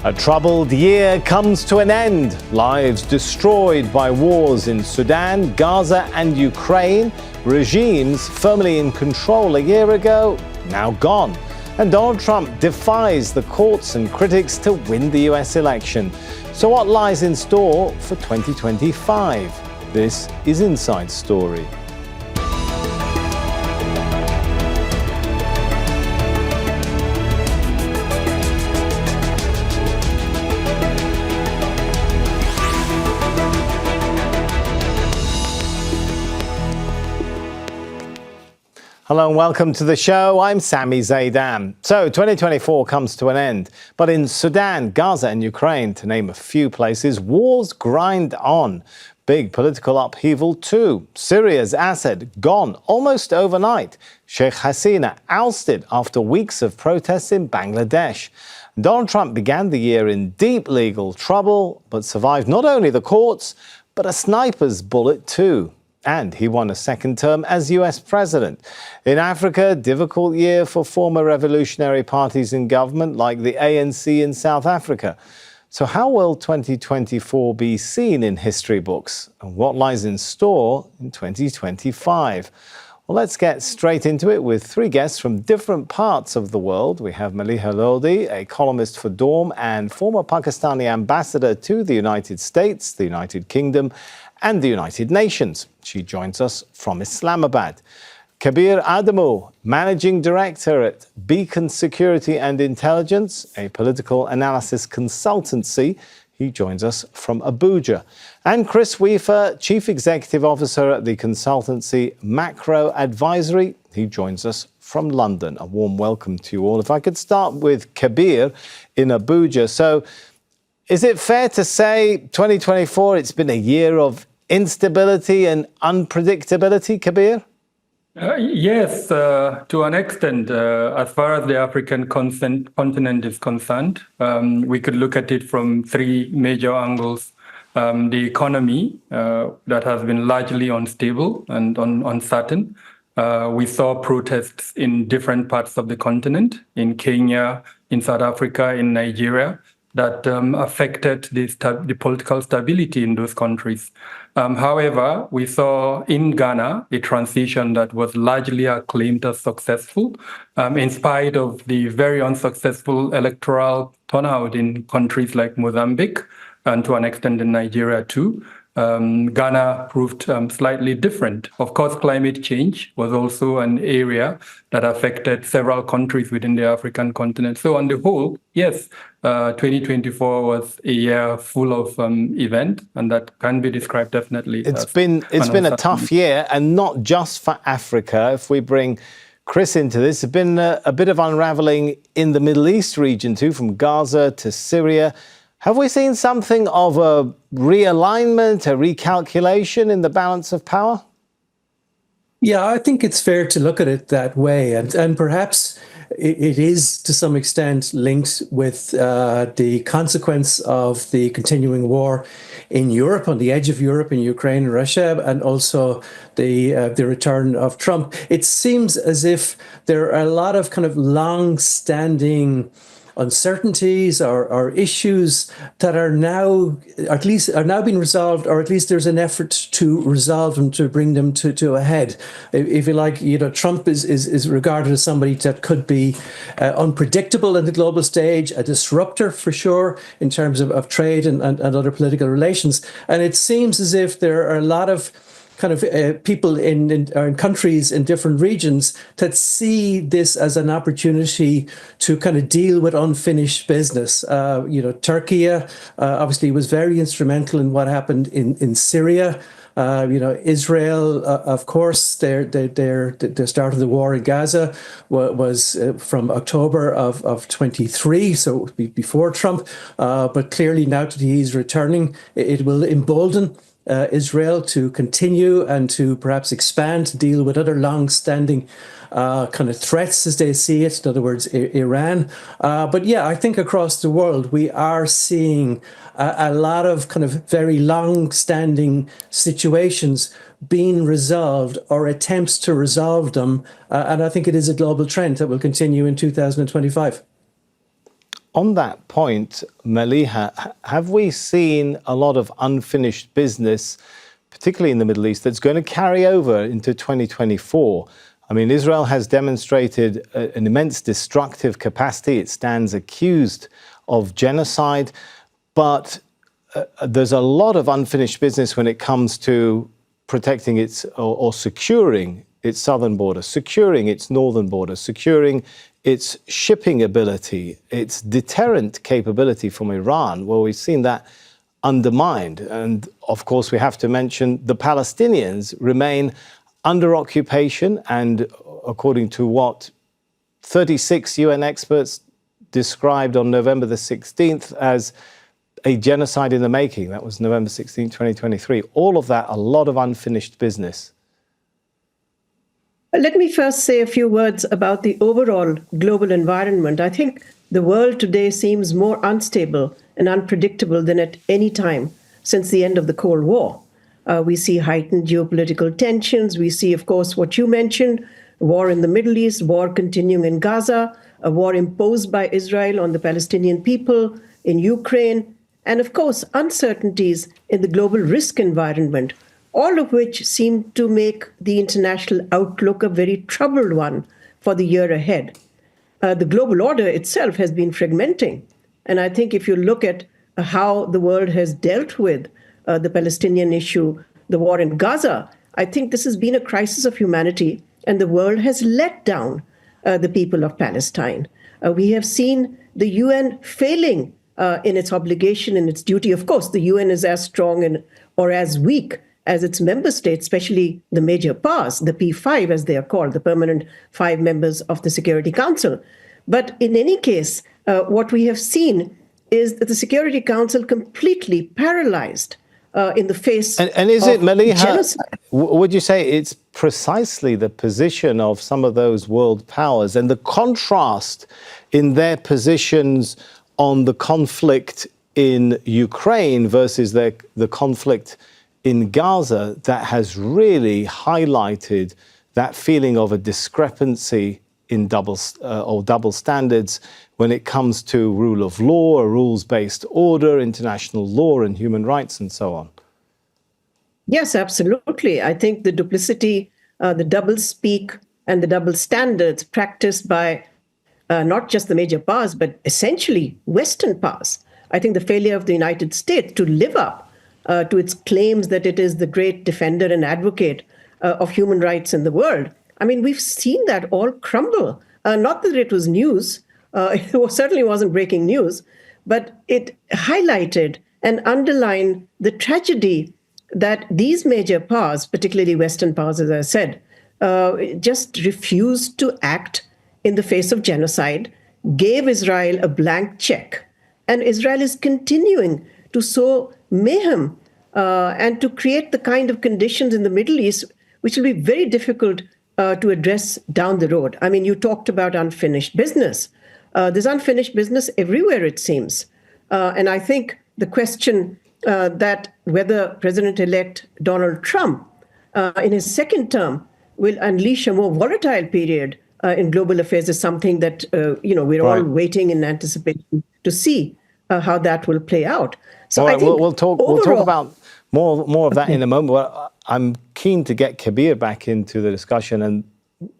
A troubled year comes to an end. Lives destroyed by wars in Sudan, Gaza and Ukraine. Regimes firmly in control a year ago, now gone. And Donald Trump defies the courts and critics to win the US election. So what lies in store for 2025? This is Inside Story. Hello and welcome to the show. I'm Sami Zeidan. So 2024 comes to an end. But in Sudan, Gaza and Ukraine, to name a few places, wars grind on. Big political upheaval too. Syria's Assad gone almost overnight. Sheikh Hasina ousted after weeks of protests in Bangladesh. Donald Trump began the year in deep legal trouble, but survived not only the courts, but a sniper's bullet too. And he won a second term as US president. In Africa, difficult year for former revolutionary parties in government like the ANC in South Africa. So how will 2024 be seen in history books? And what lies in store in 2025? Well, let's get straight into it with three guests from different parts of the world. We have Maleeha Lodhi, a columnist for Dawn and former Pakistani ambassador to the United States, the United Kingdom, and the United Nations. She joins us from Islamabad. Kabir Adamu, Managing Director at Beacon Security and Intelligence, a political analysis consultancy. He joins us from Abuja. And Chris Weafer, Chief Executive Officer at the consultancy Macro Advisory. He joins us from London. A warm welcome to you all. If I could start with Kabir in Abuja. So is it fair to say 2024, it's been a year of instability and unpredictability, Kabir? Yes, to an extent. As far as the African continent is concerned, we could look at it from three major angles. The economy, that has been largely unstable and uncertain. We saw protests in different parts of the continent, in Kenya, in South Africa, in Nigeria, that affected the political stability in those countries. However, we saw in Ghana a transition that was largely acclaimed as successful, in spite of the very unsuccessful electoral turnout in countries like Mozambique and to an extent in Nigeria too. Ghana proved slightly different. Of course, climate change was also an area that affected several countries within the African continent. So on the whole, yes, 2024 was a year full of events, and that can be described definitely. It's been a tough year, and not just for Africa. If we bring Chris into this, there's been a bit of unraveling in the Middle East region too, from Gaza to Syria. Have we seen something of a realignment, a recalculation in the balance of power? Yeah, I think it's fair to look at it that way. And perhaps it is to some extent linked with the consequence of the continuing war in Europe, on the edge of Europe, in Ukraine and Russia, and also the return of Trump. It seems as if there are a lot of kind of long-standing uncertainties or issues that are now being resolved, or at least there's an effort to resolve them, to bring them to a head. If you like, Trump is regarded as somebody that could be unpredictable in the global stage, a disruptor for sure in terms of trade and other political relations. And it seems as if there are a lot of kind of people in countries in different regions that see this as an opportunity to kind of deal with unfinished business. Turkey obviously was very instrumental in what happened in Syria. Israel, of course, the start of the war in Gaza was from October of 23, so before Trump. But clearly now that he's returning, it will embolden Israel to continue and to perhaps expand, to deal with other long-standing kind of threats as they see it, in other words, Iran. But yeah, I think across the world, we are seeing a lot of kind of very long-standing situations being resolved or attempts to resolve them. And I think it is a global trend that will continue in 2025. On that point, Maleeha, have we seen a lot of unfinished business, particularly in the Middle East, that's going to carry over into 2024? I mean, Israel has demonstrated an immense destructive capacity. It stands accused of genocide, but there's a lot of unfinished business when it comes to protecting its or securing its southern border, securing its northern border, securing its shipping ability, its deterrent capability from Iran, where we've seen that undermined. And of course, we have to mention the Palestinians remain under occupation, and according to what 36 UN experts described on November the 16th as a genocide in the making. That was November 16, 2023. All of that, a lot of unfinished business. Let me first say a few words about the overall global environment. I think the world today seems more unstable and unpredictable than at any time since the end of the Cold War. We see heightened geopolitical tensions. We see, of course, what you mentioned, war in the Middle East, war continuing in Gaza, a war imposed by Israel on the Palestinian people in Ukraine, and of course, uncertainties in the global risk environment, all of which seem to make the international outlook a very troubled one for the year ahead. The global order itself has been fragmenting. And I think if you look at how the world has dealt with the Palestinian issue, the war in Gaza, I think this has been a crisis of humanity, and the world has let down the people of Palestine. We have seen the UN failing in its obligation and its duty. Of course, the UN is as strong or as weak as its member states, especially the major powers, the P5 as they are called, the permanent 5 members of the Security Council. But in any case, what we have seen is that the Security Council completely paralyzed in the face and is it, of Maleeha, genocide. Would you say it's precisely the position of some of those world powers and the contrast in their positions on the conflict in Ukraine versus the conflict in Gaza that has really highlighted that feeling of a discrepancy in double standards when it comes to rule of law, a rules-based order, international law and human rights and so on? Yes, absolutely. I think the duplicity, the double speak and the double standards practiced by not just the major powers, but essentially Western powers. I think the failure of the United States to live up to its claims that it is the great defender and advocate of human rights in the world. I mean, we've seen that all crumble. Not that it was news. It certainly wasn't breaking news, but it highlighted and underlined the tragedy that these major powers, particularly Western powers, as I said, just refused to act in the face of genocide, gave Israel a blank check. And Israel is continuing to sow mayhem and to create the kind of conditions in the Middle East which will be very difficult to address down the road. I mean, you talked about unfinished business. There's unfinished business everywhere, it seems. And I think the question that whether President-elect Donald Trump in his second term will unleash a more volatile period in global affairs is something that we're all waiting in anticipation to see how that will play out. So I think we'll talk about more of that in a moment. Well, I'm keen to get Kabir back into the discussion. And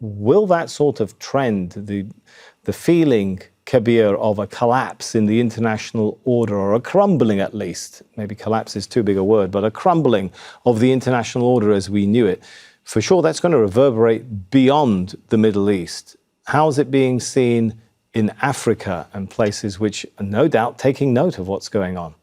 will that sort of trend, the feeling, Kabir, of a collapse in the international order, or a crumbling at least, maybe collapse is too big a word, but a crumbling of the international order as we knew it, for sure that's going to reverberate beyond the Middle East. How is it being seen in Africa and places which are no doubt taking note of what's going on?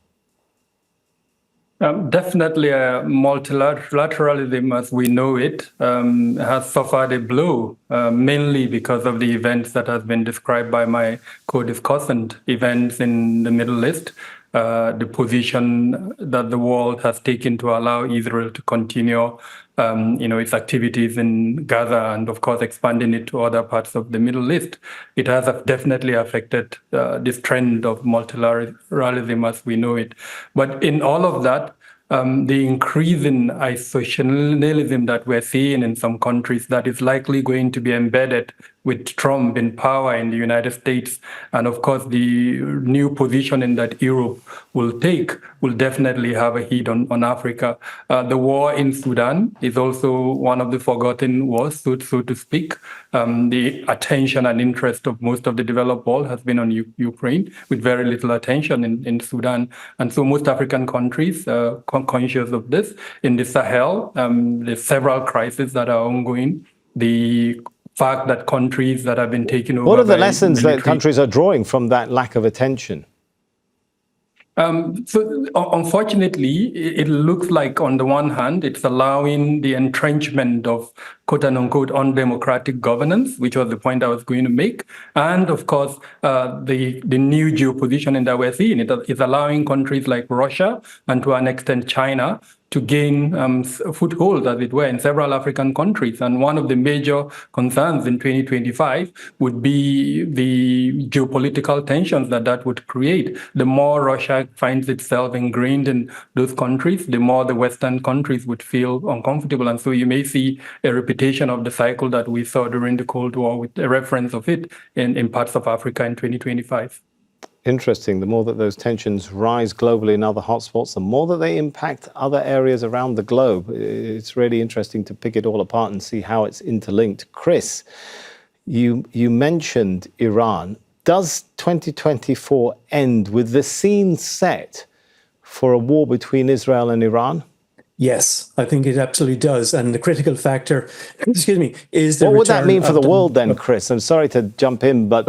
Definitely, multilateralism, as we know it, has suffered a blow, mainly because of the events that has been described by my co-discussant, events in the Middle East, the position that the world has taken to allow Israel to continue its activities in Gaza, and of course expanding it to other parts of the Middle East. It has definitely affected this trend of multilateralism as we know it. But in all of that, the increase in isolationism that we're seeing in some countries, that is likely going to be embedded with Trump in power in the United States. And of course, the new positioning that Europe will take will definitely have a hit on Africa. The war in Sudan is also one of the forgotten wars, so to speak. The attention and interest of most of the developed world has been on Ukraine, with very little attention in Sudan. And so most African countries are conscious of this. In the Sahel, there's several crises that are ongoing. The fact that countries that have been taken over. What are the lessons that countries are drawing from that lack of attention? So unfortunately, it looks like on the one hand, it's allowing the entrenchment of quote unquote undemocratic governance, which was the point I was going to make. And of course, the new geopositioning that we're seeing, it is allowing countries like Russia and to an extent China to gain foothold, as it were, in several African countries. And one of the major concerns in 2025 would be the geopolitical tensions that would create. The more Russia finds itself ingrained in those countries, the more the Western countries would feel uncomfortable. And so you may see a repetition of the cycle that we saw during the Cold War, with a reference of it in parts of Africa in 2025. Interesting. The more that those tensions rise globally in other hotspots, the more that they impact other areas around the globe. It's really interesting to pick it all apart and see how it's interlinked. Chris, you mentioned Iran. Does 2024 end with the scene set for a war between Israel and Iran? Yes, I think it absolutely does. And the critical factor, excuse me, is the What would that mean for the return of world then, Chris? I'm sorry to jump in, but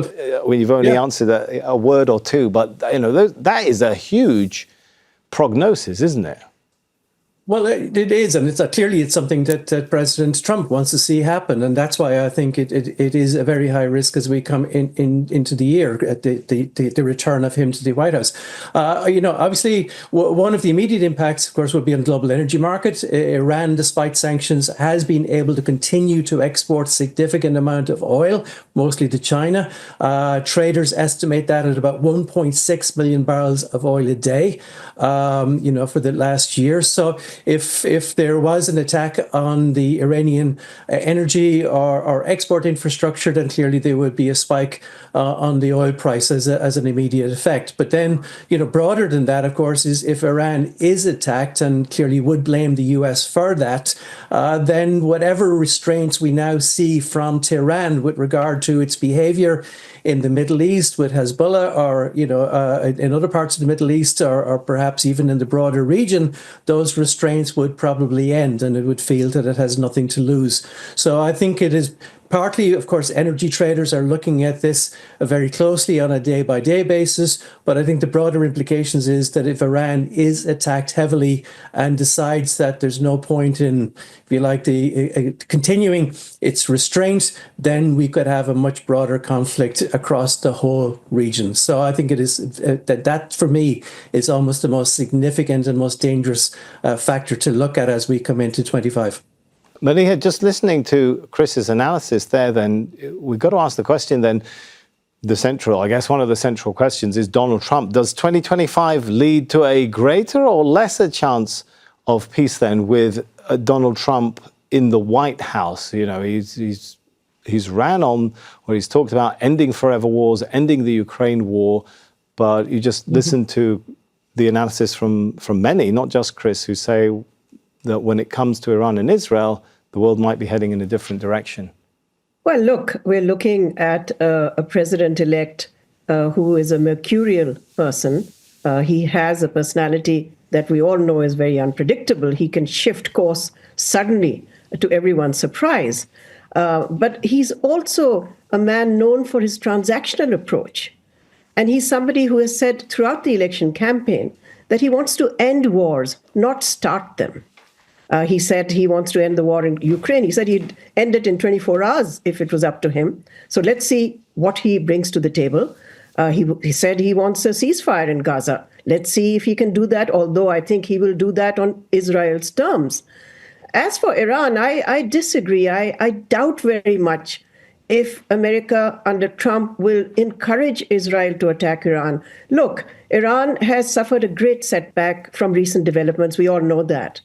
when you've only answered a word or two, but that is a huge prognosis, isn't it? Well, it is, and it's something that President Trump wants to see happen, and that's why I think it is a very high risk as we come into the year at the return of him to the White House. Obviously, one of the immediate impacts, of course, will be on the global energy market. Iran, despite sanctions, has been able to continue to export significant amount of oil, mostly to China. Traders estimate that at about 1.6 million barrels of oil a day, for the last year. So if there was an attack on the Iranian energy or export infrastructure, then clearly there would be a spike on the oil price as an immediate effect. But then, broader than that, of course, is if Iran is attacked, and clearly would blame the US for that, then whatever restraints we now see from Tehran with regard to its behavior in the Middle East with Hezbollah, or in other parts of the Middle East, or perhaps even in the broader region, those restraints would probably end, and it would feel that it has nothing to lose. So I think it is partly, of course, energy traders are looking at this very closely on a day-by-day basis. But I think the broader implications is that if Iran is attacked heavily and decides that there's no point in, if you like, continuing its restraint, then we could have a much broader conflict across the whole region. So I think it is that for me is almost the most significant and most dangerous factor to look at as we come into 25. Maleeha, just listening to Chris's analysis there, then we've got to ask the question then, one of the central questions is Donald Trump. Does 2025 lead to a greater or lesser chance of peace then with Donald Trump in the White House? He's ran on, or he's talked about ending forever wars, ending the Ukraine war, but you just listen to the analysis from many, not just Chris, who say that when it comes to Iran and Israel, the world might be heading in a different direction. Well, look, we're looking at a president-elect who is a mercurial person. He has a personality that we all know is very unpredictable. He can shift course suddenly to everyone's surprise. But he's also a man known for his transactional approach. And he's somebody who has said throughout the election campaign that he wants to end wars, not start them. He said he wants to end the war in Ukraine. He said he'd end it in 24 hours if it was up to him. So let's see what he brings to the table. He said he wants a ceasefire in Gaza. Let's see if he can do that, although I think he will do that on Israel's terms. As for Iran, I disagree. I doubt very much if America under Trump will encourage Israel to attack Iran. Look, Iran has suffered a great setback from recent developments. We all know that.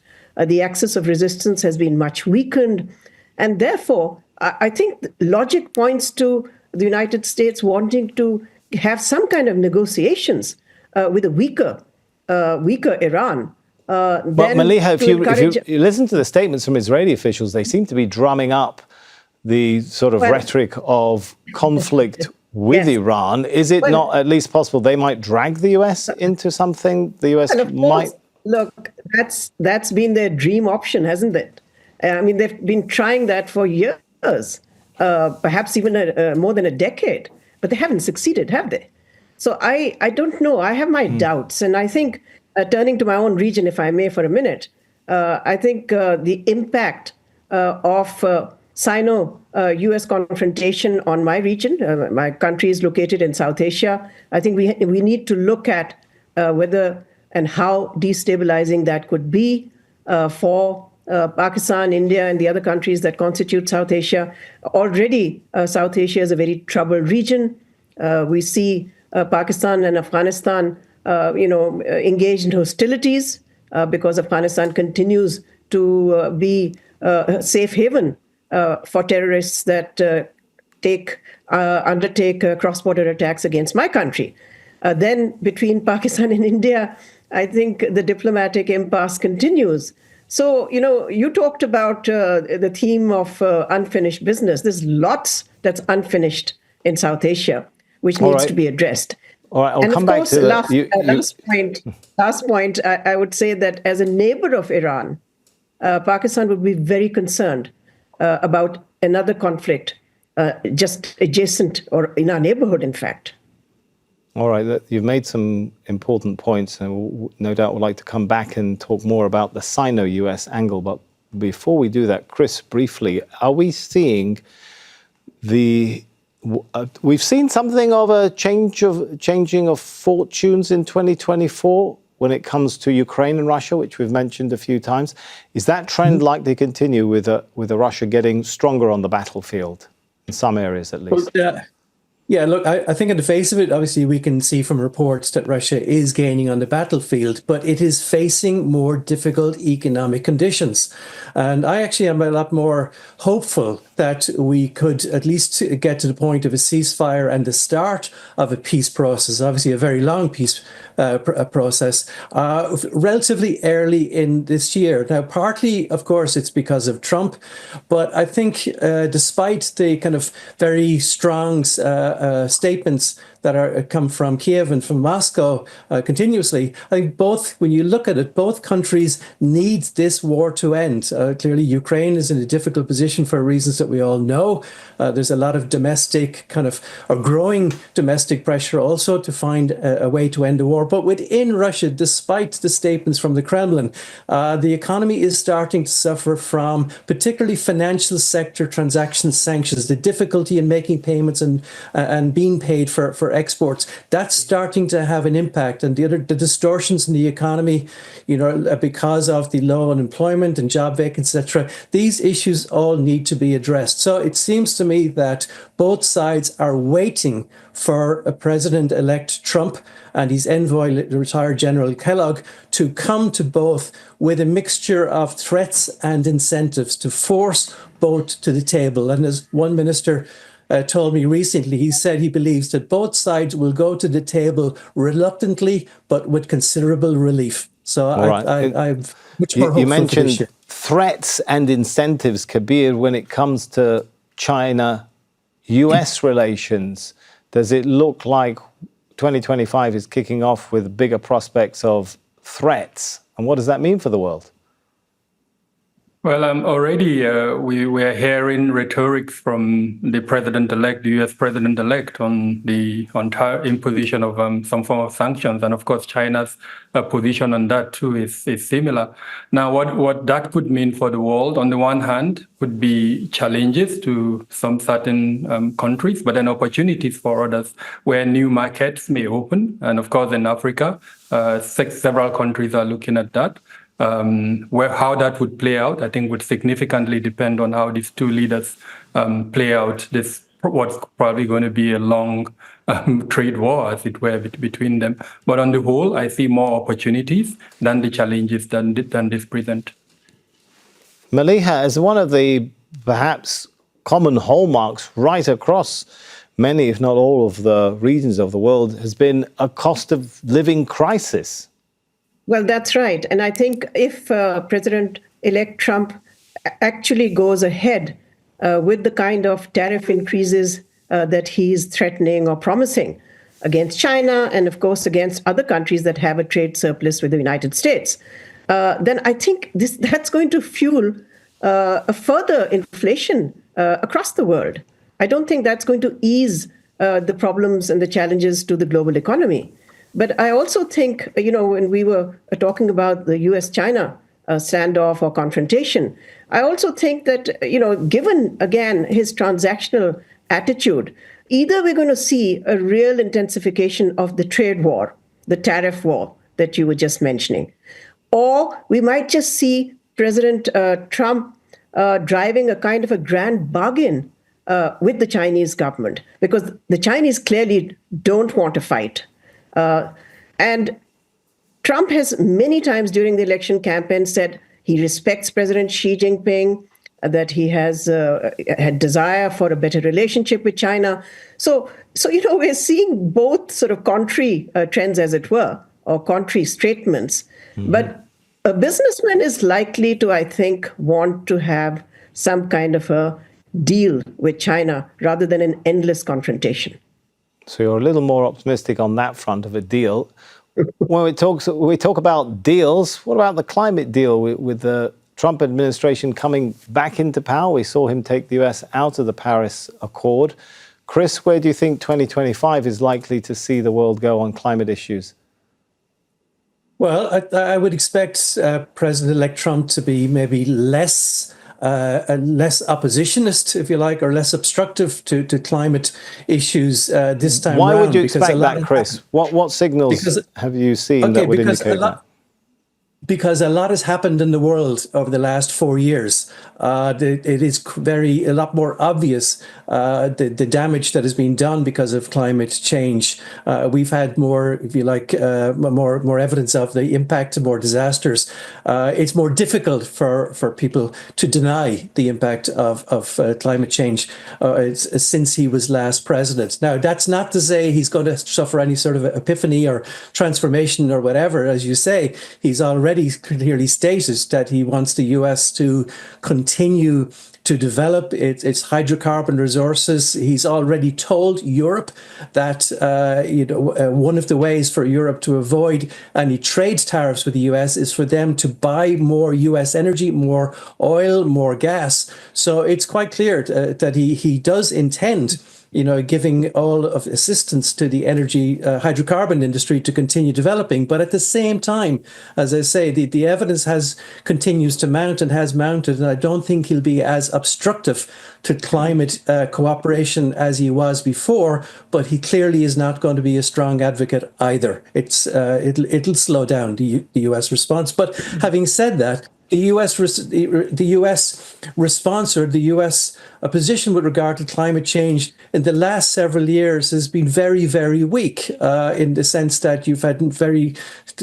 The axis of resistance has been much weakened. And therefore, I think logic points to the United States wanting to have some kind of negotiations with a weaker Iran. But Maleeha, if you listen to the statements from Israeli officials, they seem to be drumming up the sort of rhetoric of conflict with Iran. Is it not at least possible they might drag the US into something? The US might. Look, that's been their dream option, hasn't it? I mean, they've been trying that for years, perhaps even more than a decade, but they haven't succeeded, have they? So I don't know. I have my doubts. And I think, turning to my own region, if I may, for a minute, I think the impact of Sino-US confrontation on my region, my country is located in South Asia. I think we need to look at whether and how destabilizing that could be for Pakistan, India, and the other countries that constitute South Asia. Already, South Asia is a very troubled region. We see Pakistan and Afghanistan, engaged in hostilities because Afghanistan continues to be a safe haven for terrorists that undertake cross-border attacks against my country. Then between Pakistan and India, I think the diplomatic impasse continues. So, you talked about the theme of unfinished business. There's lots that's unfinished in South Asia, which needs to be addressed. All right, I'll come back to last point, I would say that as a neighbor of Iran, Pakistan would be very concerned about another conflict just adjacent or in our neighborhood, in fact. All right, you've made some important points, and we'll, no doubt would like to come back and talk more about the Sino-US angle. But before we do that, Chris, briefly, are we seeing we've seen something of a changing of fortunes in 2024 when it comes to Ukraine and Russia, which we've mentioned a few times. Is that trend likely to continue with Russia getting stronger on the battlefield in some areas, at least? Yeah, look, I think in the face of it, obviously, we can see from reports that Russia is gaining on the battlefield, but it is facing more difficult economic conditions. And I actually am a lot more hopeful that we could at least get to the point of a ceasefire and the start of a peace process, obviously a very long peace process, relatively early in this year. Now, partly, of course, it's because of Trump, but I think despite the kind of very strong statements that come from Kiev and from Moscow continuously, I think when you look at it, both countries need this war to end. Clearly, Ukraine is in a difficult position for reasons that we all know. There's a lot of domestic or growing domestic pressure also to find a way to end the war. But within Russia, despite the statements from the Kremlin, the economy is starting to suffer from particularly financial sector transaction sanctions, the difficulty in making payments and being paid for exports. That's starting to have an impact. And the distortions in the economy, because of the low unemployment and job vacancies, etc., these issues all need to be addressed. So it seems to me that both sides are waiting for a President-elect Trump and his envoy, the retired General Kellogg, to come to both with a mixture of threats and incentives to force both to the table. And as one minister told me recently, he said he believes that both sides will go to the table reluctantly, but with considerable relief. So I'm much more hopeful. You mentioned threats and incentives, Kabir, when it comes to China-US relations. Does it look like 2025 is kicking off with bigger prospects of threats? And what does that mean for the world? Well, already we are hearing rhetoric from the president-elect, the U.S. president-elect, on the imposition of some form of sanctions, and of course China's position on that too is similar. Now, what that could mean for the world, on the one hand, would be challenges to some certain countries, but then opportunities for others, where new markets may open, and of course in Africa, several countries are looking at that. How that would play out, I think, would significantly depend on how these two leaders play out this, what's probably going to be a long trade war, as it were, between them. But on the whole, I see more opportunities than the challenges than this present. Maleeha, as one of the perhaps common hallmarks right across many, if not all, of the regions of the world has been a cost of living crisis. Well, that's right. And I think if President-elect Trump actually goes ahead with the kind of tariff increases that he's threatening or promising against China and, of course, against other countries that have a trade surplus with the United States, then I think that's going to fuel a further inflation across the world. I don't think that's going to ease the problems and the challenges to the global economy. But I also think, when we were talking about the US-China standoff or confrontation, I also think that, given, again, his transactional attitude, either we're going to see a real intensification of the trade war, the tariff war that you were just mentioning, or we might just see President Trump driving a kind of a grand bargain with the Chinese government, because the Chinese clearly don't want to fight. And Trump has many times during the election campaign said he respects President Xi Jinping, that he has had desire for a better relationship with China. So we're seeing both sort of contrary trends, as it were, or contrary statements. Mm-hmm. But a businessman is likely to, I think, want to have some kind of a deal with China rather than an endless confrontation. So you're a little more optimistic on that front of a deal. When we talk about deals, what about the climate deal with the Trump administration coming back into power? We saw him take the US out of the Paris Accord. Chris, where do you think 2025 is likely to see the world go on climate issues? Well, I would expect President-elect Trump to be maybe less oppositionist, if you like, or less obstructive to climate issues this time Why around. Would you expect that, Chris? What signals have you seen that would indicate that? Because a lot has happened in the world over the last 4 years. It is a lot more obvious the damage that has been done because of climate change. We've had more, if you like, more evidence of the impact, more disasters. It's more difficult for people to deny the impact of climate change since he was last president. Now, that's not to say he's going to suffer any sort of epiphany or transformation or whatever. As you say, he's already clearly stated that he wants the US to continue to develop its hydrocarbon resources. He's already told Europe that one of the ways for Europe to avoid any trade tariffs with the US is for them to buy more US energy, more oil, more gas. So it's quite clear that he does intend giving all of assistance to the energy hydrocarbon industry to continue developing. But at the same time, as I say, the evidence continues to mount and has mounted, and I don't think he'll be as obstructive to climate cooperation as he was before, but he clearly is not going to be a strong advocate either. It'll slow down the US response. But having said that, the US response, or the US position with regard to climate change in the last several years has been very, very weak in the sense that you've had very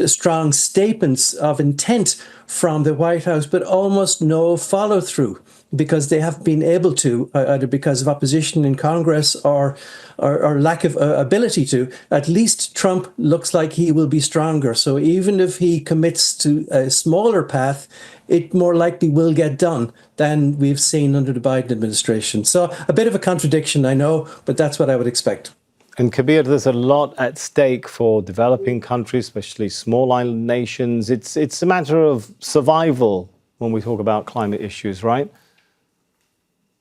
strong statements of intent from the White House, but almost no follow through, because they haven't been able to, either because of opposition in Congress or lack of ability to. At least Trump looks like he will be stronger. So even if he commits to a smaller path, it more likely will get done than we've seen under the Biden administration. So a bit of a contradiction, I know, but that's what I would expect. And Kabir, there's a lot at stake for developing countries, especially small island nations. It's a matter of survival when we talk about climate issues, right?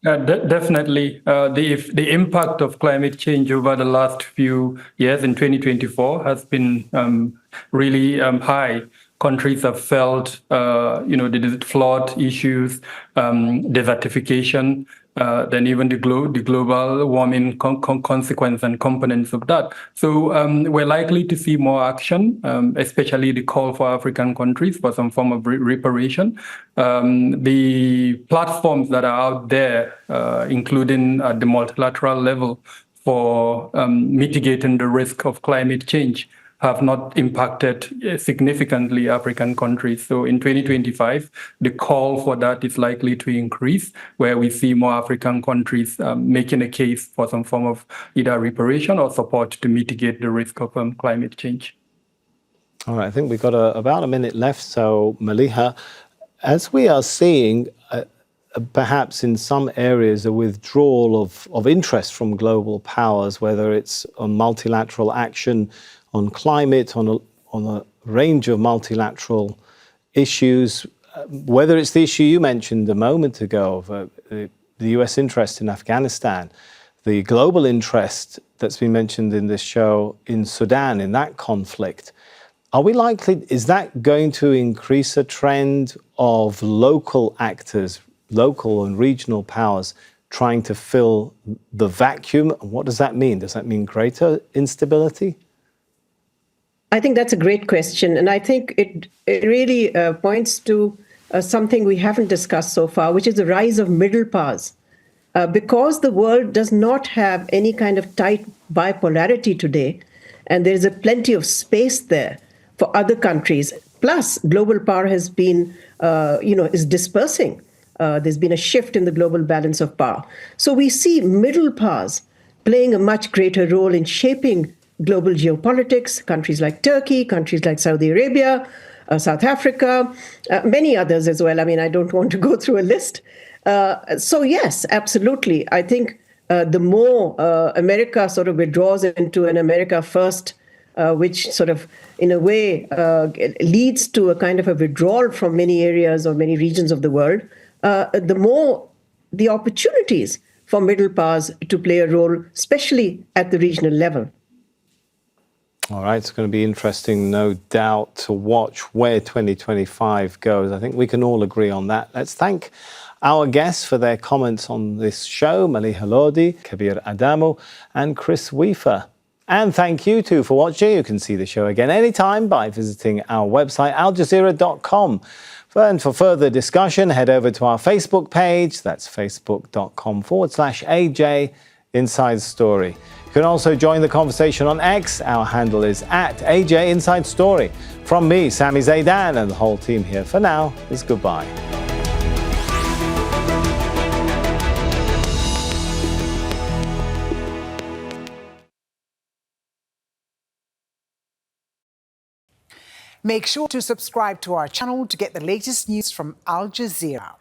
Definitely. The impact of climate change over the last few years in 2024 has been really high. Countries have felt, the flood issues, desertification, then even the global warming consequence and components of that. So we're likely to see more action, especially the call for African countries for some form of reparation. The platforms that are out there, including at the multilateral level, for mitigating the risk of climate change have not impacted significantly African countries. So in 2025, the call for that is likely to increase, where we see more African countries making a case for some form of either reparation or support to mitigate the risk of climate change. All right, I think we've got about a minute left. So, Maleeha, as we are seeing, perhaps in some areas, a withdrawal of interest from global powers, whether it's on multilateral action, on climate, on a range of multilateral issues, whether it's the issue you mentioned a moment ago of the US interest in Afghanistan, the global interest that's been mentioned in this show in Sudan, in that conflict. Are we likely, is that going to increase a trend of local actors, local and regional powers trying to fill the vacuum? What does that mean? Does that mean greater instability? I think that's a great question. And I think it really points to something we haven't discussed so far, which is the rise of middle powers. Because the world does not have any kind of tight bipolarity today, and there's plenty of space there for other countries. Plus, global power has been, is dispersing. There's been a shift in the global balance of power. So we see middle powers playing a much greater role in shaping global geopolitics, countries like Turkey, countries like Saudi Arabia, South Africa, many others as well. I mean, I don't want to go through a list. So yes, absolutely. I think the more America sort of withdraws into an America first, which sort of, in a way, leads to a kind of a withdrawal from many areas or many regions of the world, the more the opportunities for middle powers to play a role, especially at the regional level. All right, it's going to be interesting, no doubt, to watch where 2025 goes. I think we can all agree on that. Let's thank our guests for their comments on this show, Maleeha Lodhi, Kabir Adamu, and Chris Weafer. And thank you too for watching. You can see the show again anytime by visiting our website, aljazeera.com. And for further discussion, head over to our Facebook page. That's facebook.com/AJ Inside Story. You can also join the conversation on X. Our handle is @AJ Inside Story. From me, Sami Zeidan, and the whole team here for now is goodbye. Make sure to subscribe to our channel to get the latest news from Al Jazeera.